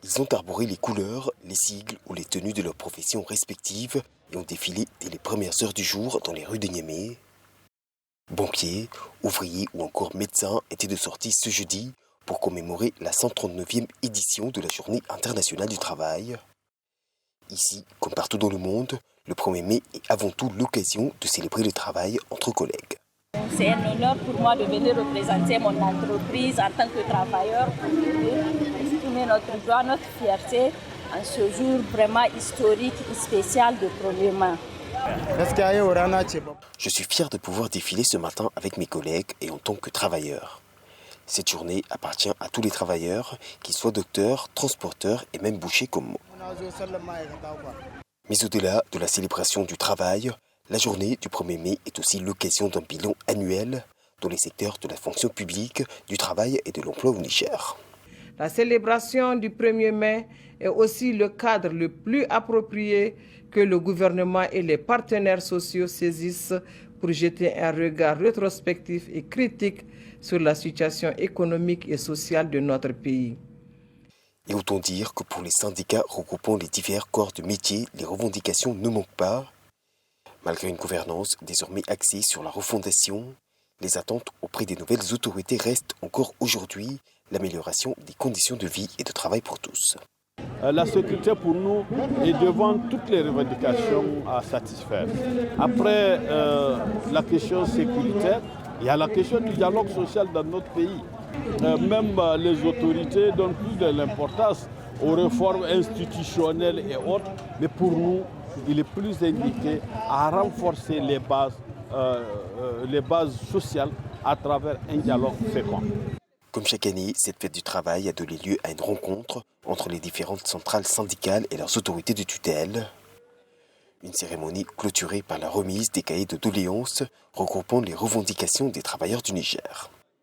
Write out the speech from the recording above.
Ils ont arboré les couleurs, les sigles ou les tenues de leurs professions respectives et ont défilé dès les premières heures du jour dans les rues de Niamey. Banquiers, ouvriers ou encore médecins étaient de sortie ce jeudi pour commémorer la 139e édition de la Journée internationale du travail. Ici, comme partout dans le monde, le 1er mai est avant tout l'occasion de célébrer le travail entre collègues. C'est un honneur pour moi de venir représenter mon entreprise en tant que travailleur pour exprimer notre joie, notre fierté en ce jour vraiment historique et spécial de 1er mai. Je suis fier de pouvoir défiler ce matin avec mes collègues et en tant que travailleur. Cette journée appartient à tous les travailleurs, qu'ils soient docteurs, transporteurs et même bouchers comme moi. Mais au-delà de la célébration du travail, la journée du 1er mai est aussi l'occasion d'un bilan annuel dans les secteurs de la fonction publique, du travail et de l'emploi au Niger. La célébration du 1er mai est aussi le cadre le plus approprié que le gouvernement et les partenaires sociaux saisissent pour jeter un regard rétrospectif et critique sur la situation économique et sociale de notre pays. Et autant dire que pour les syndicats regroupant les divers corps de métier, les revendications ne manquent pas. Malgré une gouvernance désormais axée sur la refondation, les attentes auprès des nouvelles autorités restent encore aujourd'hui l'amélioration des conditions de vie et de travail pour tous. La sécurité pour nous est devant toutes les revendications à satisfaire. Après la question sécuritaire, il y a la question du dialogue social dans notre pays. Même les autorités donnent plus de l'importance aux réformes institutionnelles et autres, mais pour nous, il est plus indiqué à renforcer les bases sociales à travers un dialogue fécond. Comme chaque année, cette fête du travail a donné lieu à une rencontre entre les différentes centrales syndicales et leurs autorités de tutelle. Une cérémonie clôturée par la remise des cahiers de doléances regroupant les revendications des travailleurs du Niger.